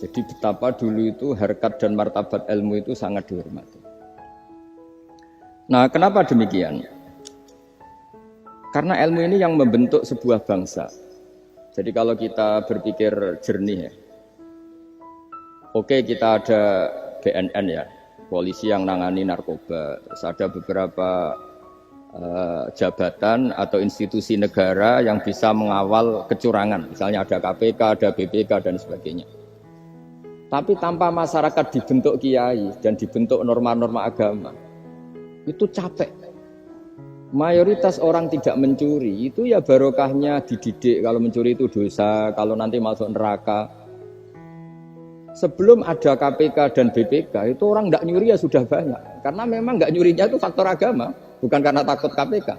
Jadi betapa dulu itu harkat dan martabat ilmu itu sangat dihormati. Nah, kenapa demikian? Karena ilmu ini yang membentuk sebuah bangsa. Jadi kalau kita berpikir jernih ya, oke kita ada BNN ya, polisi yang nangani narkoba, terus ada beberapa jabatan atau institusi negara yang bisa mengawal kecurangan, misalnya ada KPK, ada BPK dan sebagainya. Tapi tanpa masyarakat dibentuk kiai dan dibentuk norma-norma agama, itu capek. Mayoritas orang tidak mencuri, itu ya barokahnya dididik kalau mencuri itu dosa, kalau nanti masuk neraka. Sebelum ada KPK dan BPK, itu orang tidak nyuri ya sudah banyak. Karena memang tidak nyurinya itu faktor agama, bukan karena takut KPK.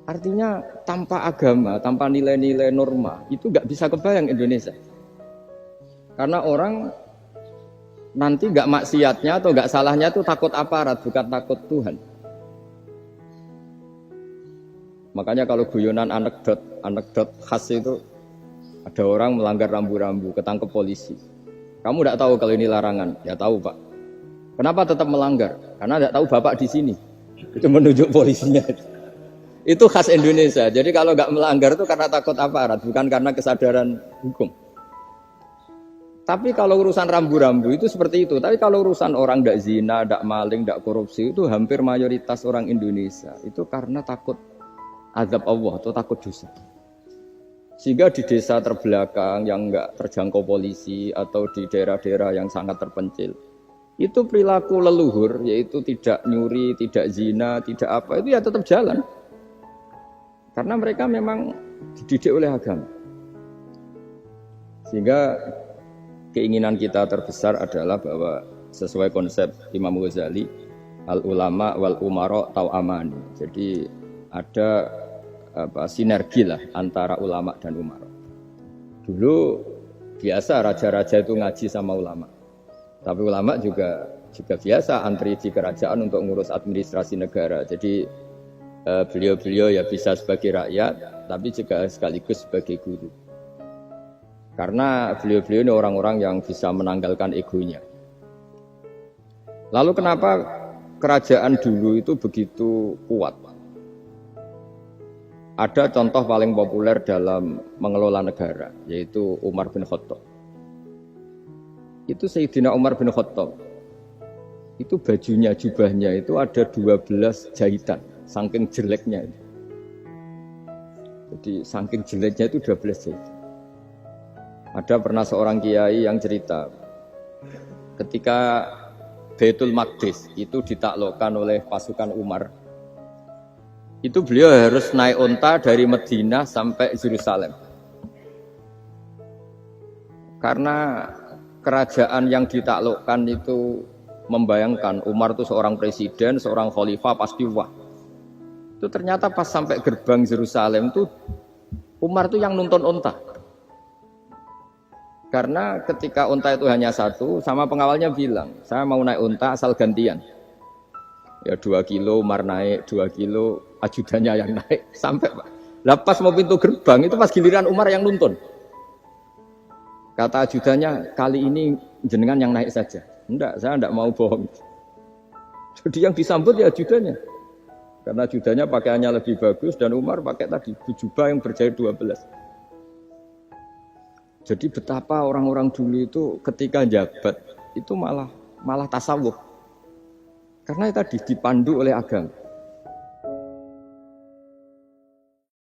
Artinya tanpa agama, tanpa nilai-nilai norma, itu nggak bisa kebayang Indonesia. Karena orang nanti nggak maksiatnya atau nggak salahnya itu takut aparat, bukan takut Tuhan. Makanya kalau guyonan anekdot khas itu, ada orang melanggar rambu-rambu, ketangkep polisi. Kamu tidak tahu kalau ini larangan? Ya tahu Pak. Kenapa tetap melanggar? Karena tidak tahu Bapak di sini. Itu menunjuk polisinya. Itu khas Indonesia. Jadi kalau nggak melanggar itu karena takut aparat, bukan karena kesadaran hukum. Tapi kalau urusan rambu-rambu itu seperti itu. Tapi kalau urusan orang tidak zina, tidak maling, tidak korupsi, itu hampir mayoritas orang Indonesia itu karena takut azab Allah atau takut dosa. Sehingga di desa terbelakang yang enggak terjangkau polisi atau di daerah-daerah yang sangat terpencil, itu perilaku leluhur, yaitu tidak nyuri, tidak zina, tidak apa, itu ya tetap jalan. Karena mereka memang dididik oleh agama. Sehingga keinginan kita terbesar adalah bahwa sesuai konsep Imam Ghazali, al-ulama wal umara tau'amani. Jadi ada sinergi lah antara ulama dan umara. Dulu biasa raja-raja itu ngaji sama ulama. Tapi ulama juga biasa antri di kerajaan untuk ngurus administrasi negara. Jadi beliau-beliau ya bisa sebagai rakyat, tapi juga sekaligus sebagai guru. Karena beliau-beliau ini orang-orang yang bisa menanggalkan egonya. Lalu kenapa kerajaan dulu itu begitu kuat? Ada contoh paling populer dalam mengelola negara, yaitu Umar bin Khattab. Itu Sayyidina Umar bin Khattab. Itu bajunya, jubahnya itu ada 12 jahitan, saking jeleknya. Jadi saking jeleknya itu 12 jahitan. Ada pernah seorang kiai yang cerita, ketika Baitul Maqdis itu ditaklukkan oleh pasukan Umar, itu beliau harus naik unta dari Madinah sampai Yerusalem. Karena kerajaan yang ditaklukkan itu membayangkan Umar itu seorang presiden, seorang khalifah pasti wah. Itu ternyata pas sampai gerbang Yerusalem itu Umar itu yang nuntun unta. Karena ketika unta itu hanya satu, sama pengawalnya bilang, saya mau naik unta asal gantian. Ya 2 kilo Umar naik, 2 kilo ajudannya yang naik, sampai Pak. Lepas mau pintu gerbang, itu pas giliran Umar yang nuntun. Kata ajudannya, kali ini jenengan yang naik saja. Enggak, saya enggak mau bohong. Jadi yang disambut ya ajudannya. Karena ajudannya pakaiannya lebih bagus, dan Umar pakai tadi, jubah yang berjahit 12. Jadi betapa orang-orang dulu itu ketika jabat, itu malah tasawuf. Karena tadi dipandu oleh agama.